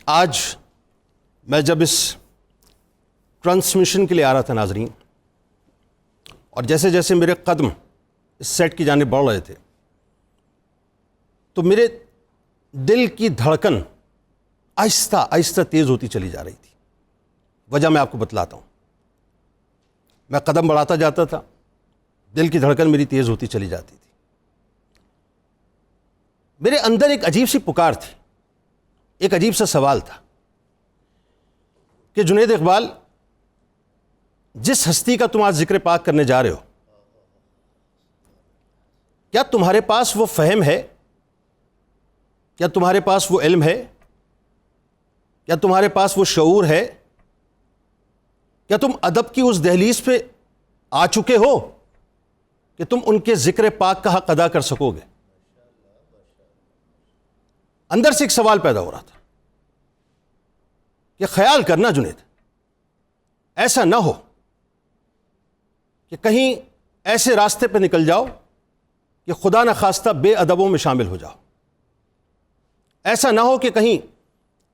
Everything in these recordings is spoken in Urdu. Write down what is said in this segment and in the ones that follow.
آج میں جب اس ٹرانسمیشن کے لیے آ رہا تھا ناظرین، اور جیسے جیسے میرے قدم اس سیٹ کی جانب بڑھ رہے تھے تو میرے دل کی دھڑکن آہستہ آہستہ تیز ہوتی چلی جا رہی تھی۔ وجہ میں آپ کو بتلاتا ہوں۔ میں قدم بڑھاتا جاتا تھا، دل کی دھڑکن میری تیز ہوتی چلی جاتی تھی۔ میرے اندر ایک عجیب سی پکار تھی، ایک عجیب سا سوال تھا کہ جنید اقبال، جس ہستی کا تم آج ذکر پاک کرنے جا رہے ہو، کیا تمہارے پاس وہ فہم ہے؟ کیا تمہارے پاس وہ علم ہے؟ کیا تمہارے پاس وہ شعور ہے؟ کیا تم ادب کی اس دہلیز پہ آ چکے ہو کہ تم ان کے ذکر پاک کا حق ادا کر سکو گے؟ اندر سے ایک سوال پیدا ہو رہا تھا کہ خیال کرنا جنید، ایسا نہ ہو کہ کہیں ایسے راستے پہ نکل جاؤ کہ خدا نخواستہ بے ادبوں میں شامل ہو جاؤ۔ ایسا نہ ہو کہ کہیں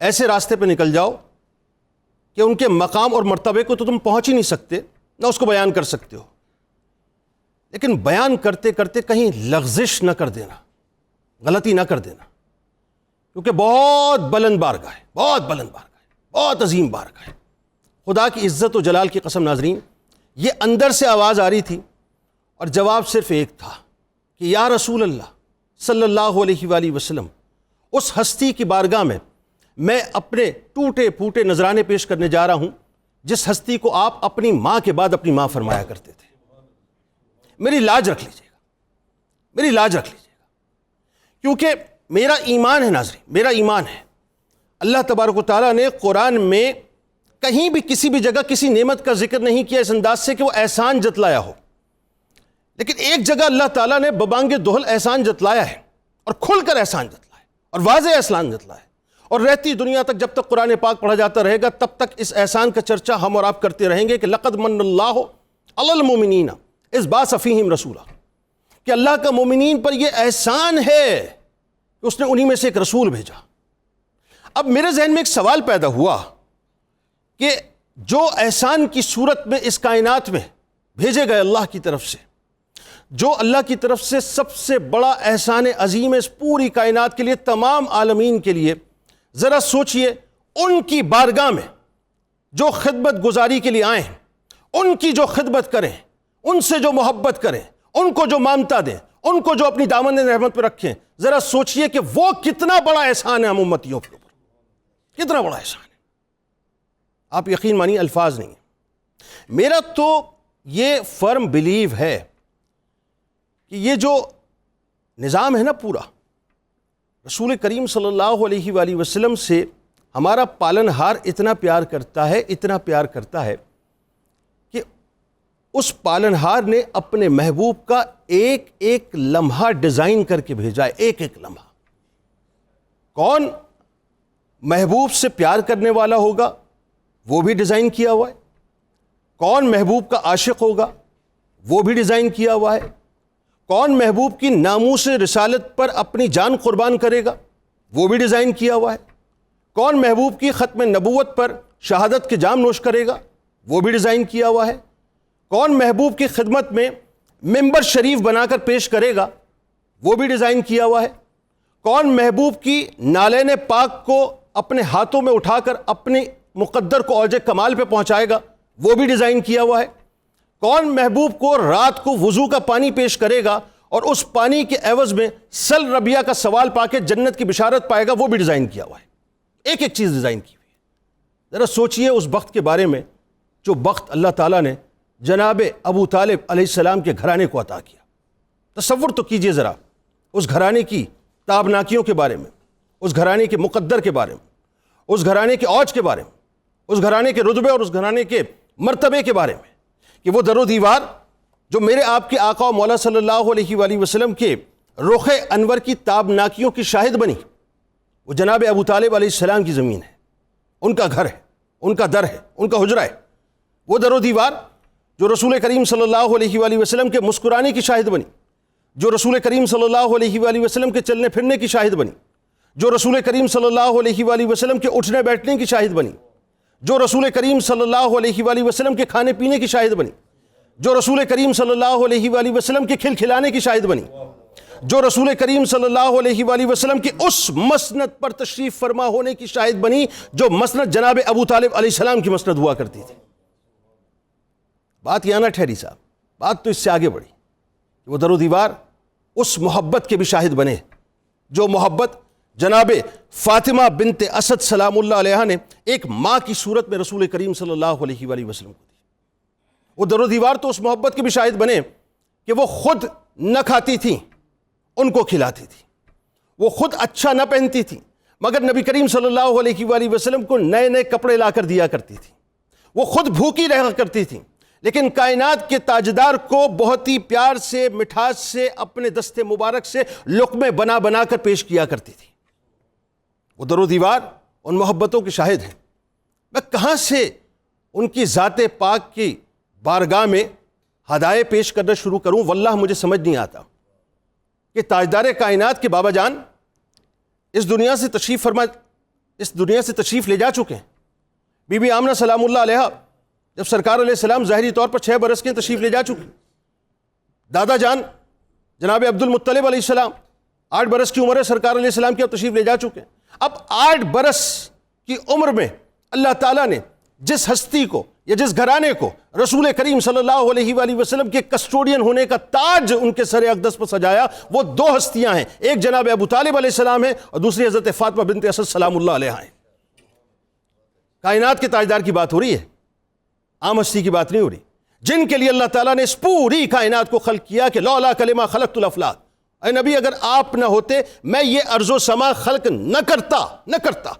ایسے راستے پہ نکل جاؤ کہ ان کے مقام اور مرتبے کو تو تم پہنچ ہی نہیں سکتے، نہ اس کو بیان کر سکتے ہو، لیکن بیان کرتے کرتے کہیں لغزش نہ کر دینا، غلطی نہ کر دینا، کیونکہ بہت بلند بارگاہ ہے، بہت بلند بارگاہ ہے، بہت عظیم بارگاہ ہے۔ خدا کی عزت و جلال کی قسم ناظرین، یہ اندر سے آواز آ رہی تھی اور جواب صرف ایک تھا کہ یا رسول اللہ صلی اللہ علیہ وآلہ وسلم، اس ہستی کی بارگاہ میں اپنے ٹوٹے پھوٹے نذرانے پیش کرنے جا رہا ہوں جس ہستی کو آپ اپنی ماں کے بعد اپنی ماں فرمایا کرتے تھے۔ میری لاج رکھ لیجیے گا، میری لاج رکھ لیجیے گا، کیونکہ میرا ایمان ہے ناظرین، میرا ایمان ہے اللہ تبارک و تعالیٰ نے قرآن میں کہیں بھی کسی بھی جگہ کسی نعمت کا ذکر نہیں کیا اس انداز سے کہ وہ احسان جتلایا ہو، لیکن ایک جگہ اللہ تعالیٰ نے ببانگ دہل احسان جتلایا ہے، اور کھل کر احسان جتلایا ہے، اور واضح احسان جتلایا ہے، اور رہتی دنیا تک جب تک قرآن پاک پڑھا جاتا رہے گا تب تک اس احسان کا چرچا ہم اور آپ کرتے رہیں گے کہ لقد من اللہ علی المؤمنین اذ بعث فیہم رسولا، کہ اللہ کا مومنین پر یہ احسان ہے کہ اس نے انہی میں سے ایک رسول بھیجا۔ اب میرے ذہن میں ایک سوال پیدا ہوا کہ جو احسان کی صورت میں اس کائنات میں بھیجے گئے اللہ کی طرف سے، جو اللہ کی طرف سے سب سے بڑا احسان عظیم ہے اس پوری کائنات کے لیے، تمام عالمین کے لیے، ذرا سوچئے ان کی بارگاہ میں جو خدمت گزاری کے لیے آئے ہیں، ان کی جو خدمت کریں، ان سے جو محبت کریں، ان کو جو مامتا دیں، ان کو جو اپنی دامن رحمت پہ رکھیں، ذرا سوچئے کہ وہ کتنا بڑا احسان ہے ہم امتیوں کے اوپر، کتنا بڑا احسان ہے۔ آپ یقین مانیے الفاظ نہیں ہیں۔ میرا تو یہ فرم بلیو ہے کہ یہ جو نظام ہے نا پورا، رسول کریم صلی اللہ علیہ وآلہ وسلم سے ہمارا پالنہار اتنا پیار کرتا ہے، اتنا پیار کرتا ہے کہ اس پالنہار نے اپنے محبوب کا ایک ایک لمحہ ڈیزائن کر کے بھیجا ہے، ایک ایک لمحہ۔ کون محبوب سے پیار کرنے والا ہوگا وہ بھی ڈیزائن کیا ہوا ہے، کون محبوب کا عاشق ہوگا وہ بھی ڈیزائن کیا ہوا ہے، کون محبوب کی ناموس رسالت پر اپنی جان قربان کرے گا وہ بھی ڈیزائن کیا ہوا ہے، کون محبوب کی ختم نبوت پر شہادت کے جام نوش کرے گا وہ بھی ڈیزائن کیا ہوا ہے، کون محبوب کی خدمت میں ممبر شریف بنا کر پیش کرے گا وہ بھی ڈیزائن کیا ہوا ہے، کون محبوب کی نالین پاک کو اپنے ہاتھوں میں اٹھا کر اپنے مقدر کو اوج کمال پہ پہنچائے گا وہ بھی ڈیزائن کیا ہوا ہے، کون محبوب کو رات کو وضو کا پانی پیش کرے گا اور اس پانی کے عوض میں سل ربیہ کا سوال پا کے جنت کی بشارت پائے گا وہ بھی ڈیزائن کیا ہوا ہے۔ ایک ایک چیز ڈیزائن کی ہوئی ہے۔ ذرا سوچئے اس بخت کے بارے میں جو بخت اللہ تعالیٰ نے جناب ابو طالب علیہ السلام کے گھرانے کو عطا کیا۔ تصور تو کیجئے ذرا اس گھرانے کی تابناکیوں کے بارے میں، اس گھرانے کے مقدر کے بارے میں، اس گھرانے کے اوج کے بارے میں، اس گھرانے کے رتبے اور اس گھرانے کے مرتبے کے بارے میں، کہ وہ در و دیوار جو میرے آپ کے آقا و مولا صلی اللہ علیہ وآلہ وسلم کے رخ انور کی تابناکیوں کی شاہد بنی، وہ جناب ابو طالب علیہ السلام کی زمین ہے، ان کا گھر ہے، ان کا در ہے، ان کا حجرہ ہے۔ وہ در و دیوار جو رسول کریم صلی اللہ علیہ وآلہ وسلم کے مسکرانے کی شاہد بنی، جو رسول کریم صلی اللہ علیہ وآلہ وسلم کے چلنے پھرنے کی شاہد بنی، جو رسول کریم صلی اللہ علیہ وآلہ وسلم کے اٹھنے بیٹھنے کی شاہد بنی، جو رسول کریم صلی اللہ علیہ وآلہ وسلم کے کھانے پینے کی شاہد بنی، جو رسول کریم صلی اللہ علیہ وآلہ وسلم کے کھلکھلانے کی شاہد بنی، جو رسول کریم صلی اللہ علیہ وآلہ وسلم کی اس مسند پر تشریف فرما ہونے کی شاہد بنی جو مسند جناب ابو طالب علیہ السلام کی مسند ہوا کرتی تھی۔ بات یہاں نہ ٹھہری صاحب، بات تو اس سے آگے بڑھی، وہ در و دیوار اس محبت کے بھی شاہد بنے جو محبت جناب فاطمہ بنت اسد سلام اللہ علیہا نے ایک ماں کی صورت میں رسول کریم صلی اللہ علیہ وآلہ وسلم کو دی۔ وہ در و دیوار تو اس محبت کے بھی شاہد بنے کہ وہ خود نہ کھاتی تھیں، ان کو کھلاتی تھی، وہ خود اچھا نہ پہنتی تھی مگر نبی کریم صلی اللہ علیہ وآلہ وسلم کو نئے نئے کپڑے لا کر دیا کرتی تھی، وہ خود بھوکی رہا کرتی تھی لیکن کائنات کے تاجدار کو بہت ہی پیار سے، مٹھاس سے، اپنے دست مبارک سے لقمے بنا بنا کر پیش کیا کرتی تھی۔ وہ در و دیوار ان محبتوں کے شاہد ہیں۔ میں کہاں سے ان کی ذات پاک کی بارگاہ میں ہدایے پیش کرنا شروع کروں، واللہ مجھے سمجھ نہیں آتا کہ تاجدار کائنات کے بابا جان اس دنیا سے تشریف لے جا چکے ہیں۔ بی بی آمنہ سلام اللہ علیہا جب سرکار علیہ السلام ظاہری طور پر 6 برس کے تشریف لے جا چکے، دادا جان جناب عبد المطلب علیہ السلام 8 برس کی عمر ہے سرکار علیہ السلام کی، اب تشریف لے جا چکے ہیں۔ اب 8 برس کی عمر میں اللہ تعالیٰ نے جس ہستی کو یا جس گھرانے کو رسول کریم صلی اللہ علیہ وآلہ وسلم کے کسٹوڈین ہونے کا تاج ان کے سر اقدس پر سجایا، وہ 2 ہستیاں ہیں، ایک جناب ابو طالب علیہ السلام ہے اور دوسری حضرت فاطمہ بنت اسد سلام اللہ علیہا ہیں۔ کائنات کے تاجدار کی بات ہو رہی ہے، عام ہستی کی بات نہیں ہو رہی، جن کے لیے اللہ تعالیٰ نے اس پوری کائنات کو خلق کیا کہ لولا کلمہ خلقت الافلاق، اے نبی اگر آپ نہ ہوتے میں یہ ارض و سما خلق نہ کرتا۔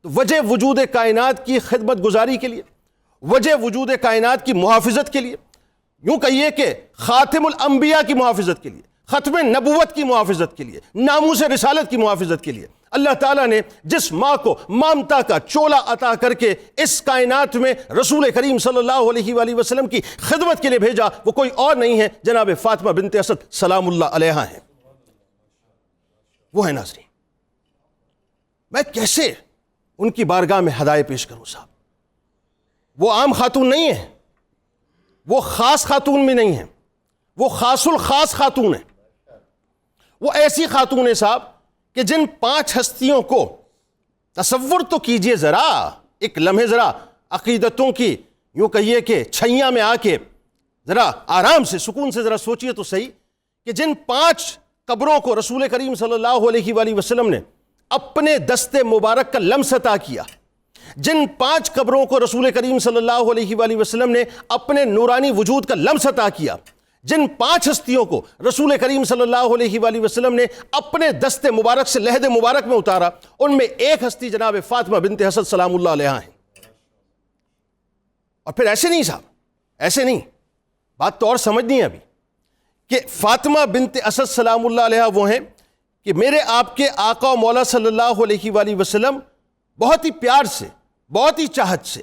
تو وجہ وجود کائنات کی خدمت گزاری کے لیے، وجہ وجود کائنات کی محافظت کے لیے، یوں کہیے کہ خاتم الانبیاء کی محافظت کے لیے، ختم نبوت کی محافظت کے لیے، ناموس رسالت کی محافظت کے لیے اللہ تعالیٰ نے جس ماں کو مامتا کا چولا عطا کر کے اس کائنات میں رسول کریم صلی اللہ علیہ وآلہ وسلم کی خدمت کے لیے بھیجا، وہ کوئی اور نہیں ہے جناب فاطمہ بنت اسد سلام اللہ علیہا ہیں۔ وہ ہیں ناظرین، میں کیسے ان کی بارگاہ میں ہدایے پیش کروں صاحب؟ وہ عام خاتون نہیں ہیں، وہ خاص خاتون بھی نہیں ہیں، وہ خاص الخاص خاتون ہیں۔ وہ ایسی خاتون ہیں صاحب کہ جن 5 ہستیوں کو تصور تو کیجئے ذرا، ایک لمحے ذرا عقیدتوں کی یوں کہیے کہ چھیاں میں آ کے ذرا آرام سے سکون سے ذرا سوچئے تو صحیح کہ جن 5 قبروں کو رسول کریم صلی اللہ علیہ وآلہ وسلم نے اپنے دست مبارک کا لمس عطا کیا، جن 5 قبروں کو رسول کریم صلی اللہ علیہ وآلہ وسلم نے اپنے نورانی وجود کا لمس عطا کیا، جن 5 ہستیوں کو رسول کریم صلی اللہ علیہ وآلہ وسلم نے اپنے دست مبارک سے لحد مبارک میں اتارا، ان میں ایک ہستی جناب فاطمہ بنت اسد سلام اللہ علیہا ہیں۔ اور پھر ایسے نہیں صاحب، ایسے نہیں، بات تو اور سمجھنی ہے ابھی کہ فاطمہ بنت اسد سلام اللہ علیہا وہ ہیں کہ میرے آپ کے آقا و مولا صلی اللہ علیہ وآلہ وسلم بہت ہی پیار سے، بہت ہی چاہت سے،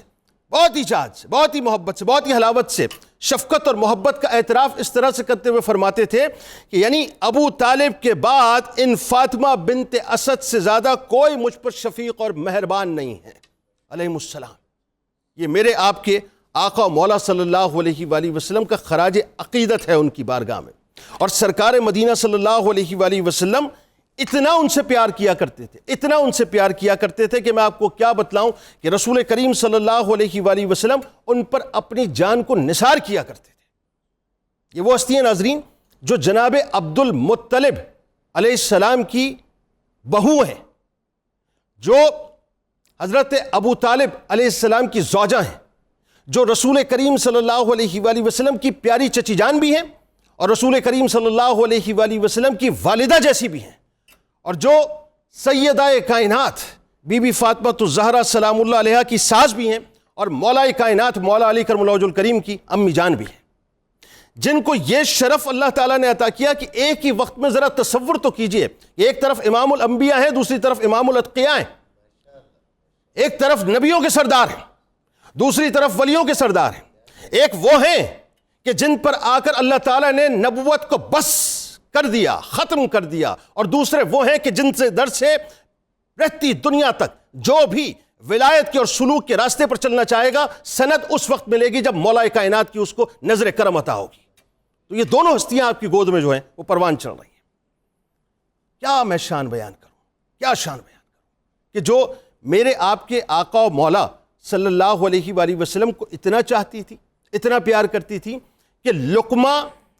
بہت ہی محبت سے، بہت ہی حلاوت سے شفقت اور محبت کا اعتراف اس طرح سے کرتے ہوئے فرماتے تھے کہ یعنی ابو طالب کے بعد ان فاطمہ بنت اسد سے زیادہ کوئی مجھ پر شفیق اور مہربان نہیں ہے علیہ السلام۔ یہ میرے آپ کے آقا و مولا صلی اللہ علیہ وآلہ وسلم کا خراج عقیدت ہے ان کی بارگاہ میں، اور سرکار مدینہ صلی اللہ علیہ وآلہ وسلم اتنا ان سے پیار کیا کرتے تھے، اتنا ان سے پیار کیا کرتے تھے کہ میں آپ کو کیا بتلاؤں کہ رسول کریم صلی اللہ علیہ وآلہ وسلم ان پر اپنی جان کو نثار کیا کرتے تھے۔ یہ وہ ہستی ہیں ناظرین جو جناب عبد المطلب علیہ السلام کی بہو ہیں، جو حضرت ابو طالب علیہ السلام کی زوجہ ہیں، جو رسول کریم صلی اللہ علیہ وآلہ وسلم کی پیاری چچی جان بھی ہیں اور رسول کریم صلی اللہ علیہ وآلہ وسلم کی والدہ جیسی بھی ہیں، اور جو سیدہ کائنات بی بی فاطمہ الزہرا سلام اللہ علیہا کی ساس بھی ہیں اور مولا کائنات مولا علی کرم اللہ وجہ الکریم کی امی جان بھی ہیں، جن کو یہ شرف اللہ تعالیٰ نے عطا کیا کہ ایک ہی وقت میں ذرا تصور تو کیجئے، ایک طرف امام الانبیاء ہیں، دوسری طرف امام الاتقیاء ہیں، ایک طرف نبیوں کے سردار ہیں، دوسری طرف ولیوں کے سردار ہیں، ایک وہ ہیں کہ جن پر آ کر اللہ تعالیٰ نے نبوت کو بس کر دیا، ختم کر دیا، اور دوسرے وہ ہیں کہ جن سے در سے رہتی دنیا تک جو بھی ولایت کے اور سلوک کے راستے پر چلنا چاہے گا، سند اس وقت ملے گی جب مولا کائنات کی اس کو نظر کرم عطا ہوگی۔ تو یہ دونوں ہستیاں آپ کی گود میں جو ہیں وہ پروان چڑھ رہی ہیں۔ کیا میں شان بیان کروں، کیا شان بیان کروں کہ جو میرے آپ کے آقا و مولا صلی اللہ علیہ وآلہ وسلم کو اتنا چاہتی تھی، اتنا پیار کرتی تھی کہ لقمہ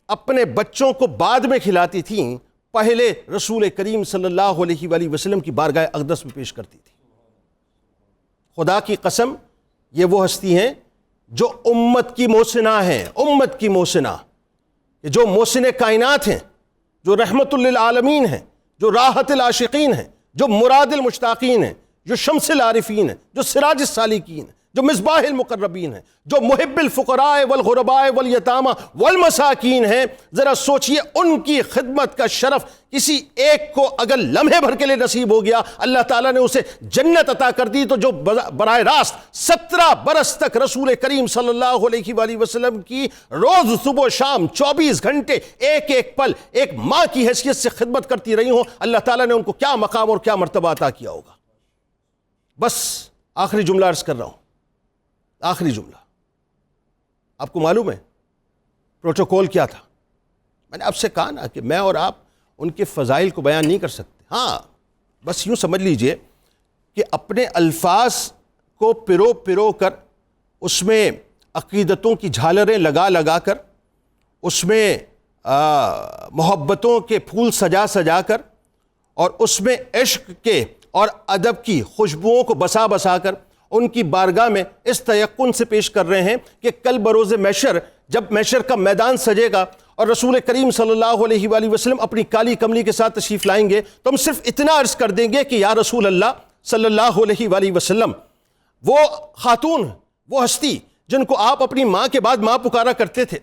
اپنے بچوں کو بعد میں کھلاتی تھیں، پہلے رسول کریم صلی اللہ علیہ وآلہ وسلم کی بارگاہ اقدس میں پیش کرتی تھی۔ خدا کی قسم یہ وہ ہستی ہیں جو امت کی محسنہ ہیں، امت کی محسنہ، جو محسن کائنات ہیں، جو رحمت للعالمین ہیں، جو راحت العاشقین ہیں، جو مراد المشتاقین ہیں، جو شمس العارفین ہیں، جو سراج السالکین ہیں، جو مصباح المقربین ہیں، جو محب الفقراء والغرباء والیتامى والمساکین ہیں۔ ذرا سوچئے ان کی خدمت کا شرف کسی ایک کو اگر لمحے بھر کے لیے نصیب ہو گیا، اللہ تعالیٰ نے اسے جنت عطا کر دی، تو جو براہ راست 17 برس تک رسول کریم صلی اللہ علیہ وآلہ وسلم کی روز صبح و شام 24 گھنٹے ایک ایک پل ایک ماں کی حیثیت سے خدمت کرتی رہی ہوں، اللہ تعالیٰ نے ان کو کیا مقام اور کیا مرتبہ عطا کیا ہوگا۔ بس آخری جملہ عرض کر رہا ہوں، آخری جملہ۔ آپ کو معلوم ہے پروٹوکول کیا تھا؟ میں نے آپ سے کہا نا کہ میں اور آپ ان کے فضائل کو بیان نہیں کر سکتے، ہاں بس یوں سمجھ لیجئے کہ اپنے الفاظ کو پرو کر، اس میں عقیدتوں کی جھالریں لگا کر، اس میں محبتوں کے پھول سجا کر، اور اس میں عشق کے اور ادب کی خوشبوؤں کو بسا کر ان کی بارگاہ میں اس تیقن سے پیش کر رہے ہیں کہ کل بروز محشر جب محشر کا میدان سجے گا اور رسول کریم صلی اللہ علیہ وآلہ وسلم اپنی کالی کملی کے ساتھ تشریف لائیں گے، تو ہم صرف اتنا عرض کر دیں گے کہ یا رسول اللہ صلی اللہ علیہ وآلہ وسلم، وہ خاتون، وہ ہستی جن کو آپ اپنی ماں کے بعد ماں پکارا کرتے تھے،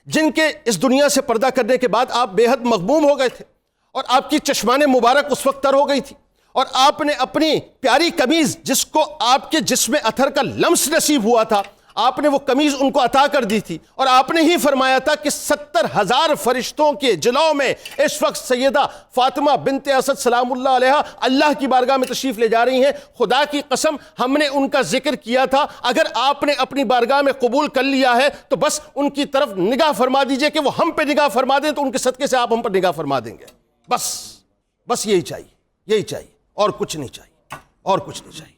جن کے اس دنیا سے پردہ کرنے کے بعد آپ بے حد مغموم ہو گئے تھے، اور آپ کی چشمان مبارک اس وقت تر ہو گئی تھی، اور آپ نے اپنی پیاری قمیض جس کو آپ کے جسم اطہر کا لمس نصیب ہوا تھا، آپ نے وہ قمیض ان کو عطا کر دی تھی، اور آپ نے ہی فرمایا تھا کہ 70,000 فرشتوں کے جلووں میں اس وقت سیدہ فاطمہ بنت اسد سلام اللہ علیہا اللہ کی بارگاہ میں تشریف لے جا رہی ہیں۔ خدا کی قسم ہم نے ان کا ذکر کیا تھا، اگر آپ نے اپنی بارگاہ میں قبول کر لیا ہے تو بس ان کی طرف نگاہ فرما دیجئے کہ وہ ہم پہ نگاہ فرما دیں، تو ان کے صدقے سے آپ ہم پر نگاہ فرما دیں گے۔ بس یہی چاہیے، یہی چاہیے، اور کچھ نہیں چاہیے، اور کچھ نہیں چاہیے۔